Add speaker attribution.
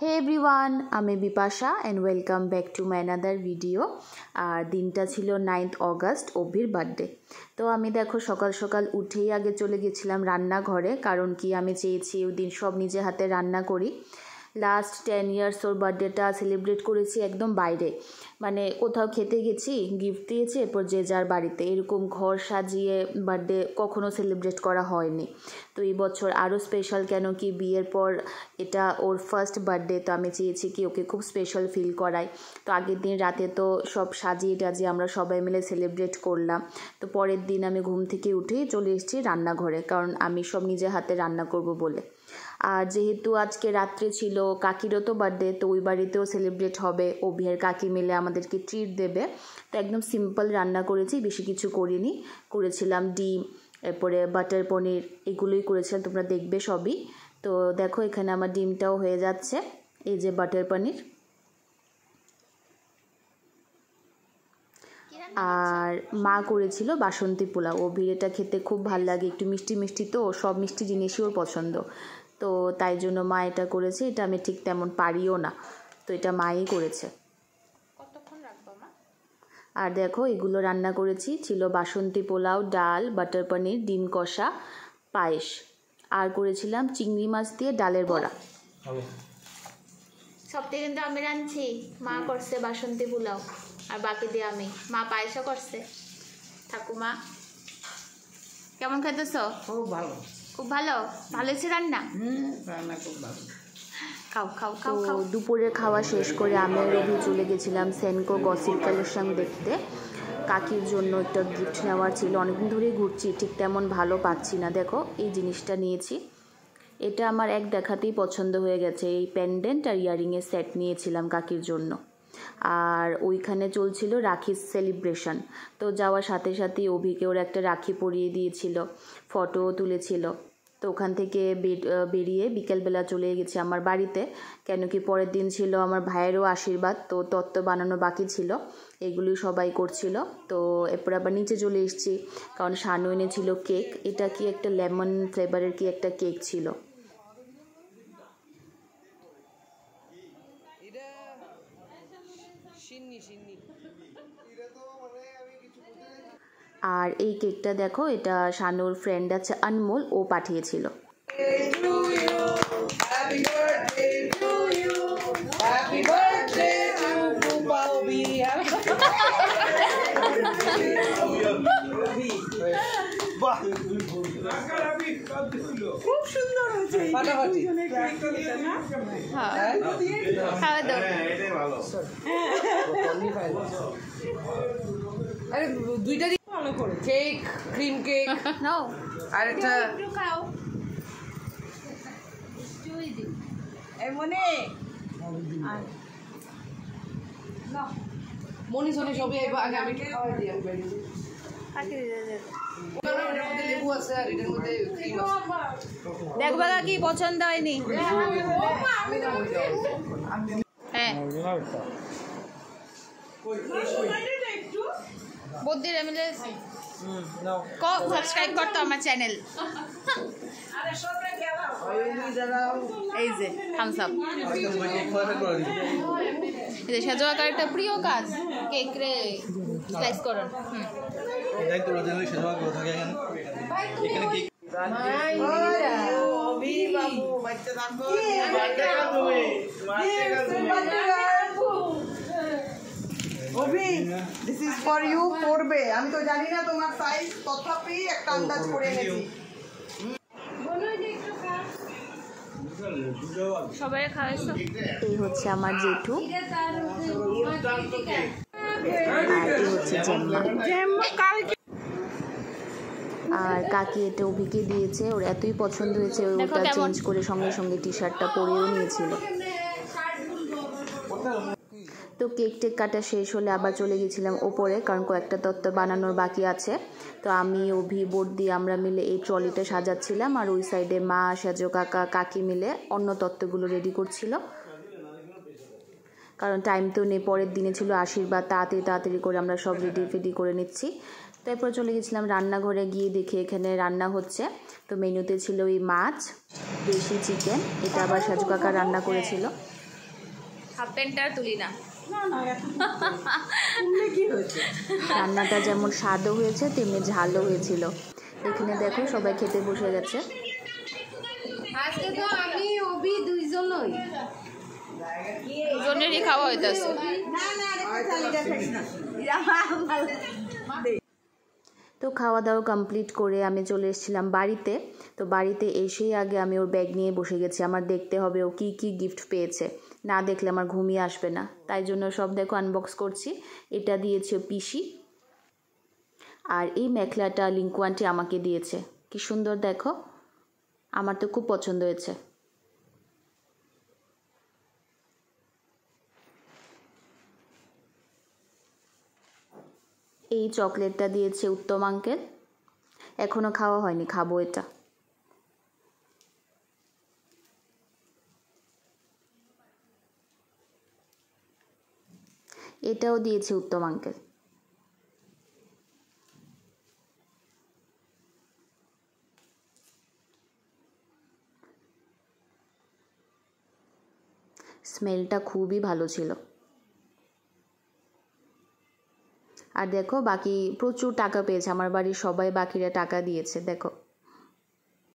Speaker 1: হে everyone, আমি Bipasha and welcome back to my another video. আর দিনটা ছিল 9th অগাস্ট, অভির বার্থডে। তো আমি দেখো সকাল সকাল উঠেই আগে চলে গেছিলাম রান্নাঘরে, কারণ কি আমি চেয়েছি ওই দিন সব নিজে হাতে রান্না করি। লাস্ট 10 ইয়ার্স ওর বার্থডেটা সেলিব্রেট করেছি একদম বাইরে, মানে কোথাও খেতে গেছি, গিফট দিয়েছে, এরপর যে যার বাড়িতে, এরকম ঘর সাজিয়ে বার্থডে কখনো সেলিব্রেট করা হয়নি। তো এই বছর আরও স্পেশাল, কেন কি বিয়ের পর এটা ওর ফার্স্ট বার্থডে, তো আমি চেয়েছি কি ওকে খুব স্পেশাল ফিল করাই। তো আগের দিন রাতে তো সব সাজিয়ে টাজিয়ে আমরা সবাই মিলে সেলিব্রেট করলাম। তো পরের দিন আমি ঘুম থেকে উঠেই চলে এসেছি রান্নাঘরে, কারণ আমি সব নিজে হাতে রান্না করব বলে। আর যেহেতু আজকে রাত্রে ছিল কাকিরও তো বার্থডে, তো ওই বাড়িতেও সেলিব্রেট হবে, অভিয়ার কাকি মিলে আমাদেরকে ট্রিট দেবে। তো একদম সিম্পল রান্না করেছি, বেশি কিছু করিনি। করেছিলাম ডিম, এরপরে বাটার পনির, এগুলোই করেছিলাম, তোমরা দেখবে সবই। তো দেখো এখানে আমার ডিমটাও হয়ে যাচ্ছে, এই যে বাটার পনির। আর মা করেছিল বাসন্তী পোলাও। অভির এটা খেতে খুব ভাল লাগে, একটু মিষ্টি মিষ্টি, তো সব মিষ্টি জিনিসই ওর পছন্দ, তো তাই জন্য মা এটা করেছে। এটা আমি ঠিক তেমন পারিও না, তো এটা মাই করেছে। আর দেখো এগুলো রান্না করেছি, ছিল বাসন্তী পোলাও, ডাল, বাটার পনির, ডিম কষা, পায়েস, আর করেছিলাম চিংড়ি মাছ দিয়ে ডালের বড়া।
Speaker 2: সবটাই কিন্তু আমি রাঁধছি, মা করছে বাসন্তী পোলাও আর বাকি দিয়ে আমি। মা পায়েসও করছে। ঠাকুমা কেমন খেতেছ?
Speaker 3: খুব ভালো।
Speaker 2: খুব ভালো? ভালো হয়েছে রান্না?
Speaker 3: রান্না খুব ভালো।
Speaker 2: খাও খাও
Speaker 1: তো
Speaker 2: খাও খাও।
Speaker 1: দুপুরের খাওয়া শেষ করে আমি আর রবি চলে গেছিলাম সেনকো গসিপ কালেকশন দেখতে। কাকির জন্য একটা গিফট নেওয়ার ছিল, অনেকদিন ধরেই ঘুরছি, ঠিক তেমন ভালো পাচ্ছি না। দেখো এই জিনিসটা নিয়েছি, এটা আমার এক দেখাতেই পছন্দ হয়ে গেছে। এই পেন্ডেন্ট আর ইয়ারিংয়ের সেট নিয়েছিলাম কাকির জন্য। আর ওইখানে চলছিল রাখির সেলিব্রেশন, তো যাওয়ার সাথে সাথেই অভিকে ওর একটা রাখি পরিয়ে দিয়েছিল, ফটোও তুলেছিল। তো ওখান থেকে বেরিয়ে বিকেলবেলা চলে গেছি আমার বাড়িতে, কেন কি পরের দিন ছিল আমার ভাইয়েরও আশীর্বাদ, তো তত্ত্ব বানানো বাকি ছিল, এগুলি সবাই করছিল। তো এরপর আবার নিচে চলে এসেছি, কারণ শানু এনেছিল কেক। এটা কি একটা লেমন ফ্লেভারের কি একটা কেক ছিল। আর এই কেকটা দেখো, এটা শানুর ফ্রেন্ড আছে আনমোল, ও পাঠিয়েছিল।
Speaker 3: খুব সুন্দর হয়েছে।
Speaker 2: খাওয়া দাও।
Speaker 3: আরে দুইটারই ভালো করে, কেক, ক্রিম কেক,
Speaker 2: নাও
Speaker 3: আর একটা
Speaker 2: একটু খাও।
Speaker 3: এমনে মনি সনি সবই আগে আমি খাওয়াই দিই। আমি বাইরে লেবু আছে আর এটার মধ্যে ক্রিম আছে।
Speaker 2: দেখবা কি পছন্দ হয়নি? হ্যাঁ বুদ্ধির মিলে সাবস্ক্রাইব করতো আমার চ্যানেল। এই যে থামস আপ, এই যে সাজু আকার একটা প্রিয় কাজ, কেক রে স্লাইস করুন।
Speaker 4: এটাই তোরা যেন সেজবা করে থাকে এখানে cake
Speaker 5: Abhi, this is for you, পড়বে। আমি তো জানি না তোমার সাইজ, তথাপি একটা আন্দাজ করে এনেছি।
Speaker 2: সবাই খাওয়াইছো?
Speaker 1: এই হচ্ছে আমার জেঠু, আর এই হচ্ছে জেম্মা। আর কাকি এটা অভিকে দিয়েছে, ওর এতই পছন্দ হয়েছে, ওটা চেঞ্জ করে সঙ্গে সঙ্গে টি শার্টটা পরেও নিয়েছিল। তো কেক টেক কাটা শেষ হলে আবার চলে গেছিলাম ওপরে, কারণ কয়েকটা তত্ত্ব বানানোর বাকি আছে। তো আমি অভি বোর্ড দিয়ে আমরা মিলে এই ট্রলিটা সাজাচ্ছিলাম, আর ওই সাইডে মা, সাজো কাকা, কাকি মিলে অন্য তত্ত্বগুলো রেডি করছিল, কারণ টাইম তো নেই, পরের দিনে ছিল আশীর্বাদ, তাড়াতাড়ি করে আমরা সব রেডি করে নিচ্ছি। তারপর চলে গেছিলাম রান্নাঘরে, গিয়ে দেখি এখানে রান্না হচ্ছে। তো মেনুতে ছিল এই মাছ, দেশি চিকেন, এটা আবার সাজু কাকা রান্না করেছিল।
Speaker 2: হাফ প্যান্টটা তুলি না।
Speaker 5: না না তুললে কি হয়েছে?
Speaker 1: রান্নাটা যেমন স্বাদও হয়েছে তেমনি ঝালও হয়েছিল। এখানে দেখো সবাই খেতে বসে গেছে।
Speaker 3: আজকে তো আমি অভি দুইজনই
Speaker 2: দুজনেরই খাওয়া হইতেছে।
Speaker 5: না না রে চালিটা খাইস না।
Speaker 1: তো খাওয়া দাওয়া কমপ্লিট করে আমি চলে এসেছিলাম বাড়িতে। তো বাড়িতে এসেই আগে আমি ওর ব্যাগ নিয়ে বসে গেছি, আমার দেখতে হবে ও কী কী গিফট পেয়েছে, না দেখলে আমার ঘুমিয়ে আসবে না। তাই জন্য সব দেখো আনবক্স করছি। এটা দিয়েছে পিসি, আর এই মেখলাটা লিঙ্কু আন্টি আমাকে দিয়েছে। কি সুন্দর দেখো, আমার তো খুব পছন্দ হয়েছে। এই চকলেটটা দিয়েছে উত্তম আঙ্কেল, এখনো খাওয়া হয়নি, খাবো এটা। এটাও দিয়েছে উত্তম আঙ্কেল। স্মেলটা খুবই ভালো ছিল। আর দেখো বাকি প্রচুর টাকা পেয়েছে, আমার বাড়ির সবাই বাকিরা টাকা দিয়েছে দেখো।